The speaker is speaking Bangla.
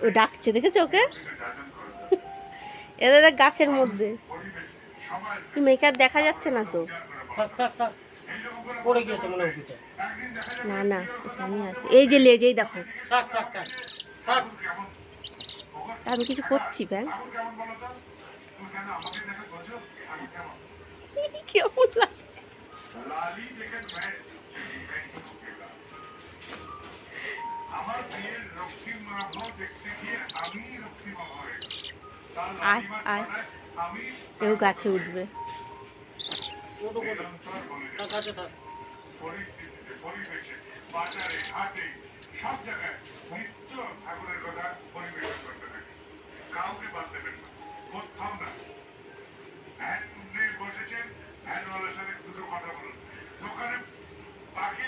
ও ডাকছে, দেখেছো ওকে? এদের গাছের মধ্যে তুমি মেকআপ দেখা যাচ্ছে না তো। পড়ে গিয়েছে মনে হয়। না না, এখানে আছে, এই যে লেজেই দেখো। আমি কিছু করছি ব্যাং, কেমন লাগে? আয় আয়, এও গাছে উঠবে। বাজারে ঘাটে সব জায়গায় নিত্য ঠাকুরের কথা পরিবেশন করতে থাকে, কাউকে বাদ দেবেন না, কোথাও না। ভ্যান বসেছেন, ভ্যানওয়ালার সাথে দুটো কথা বলুন, দোকানে বাকি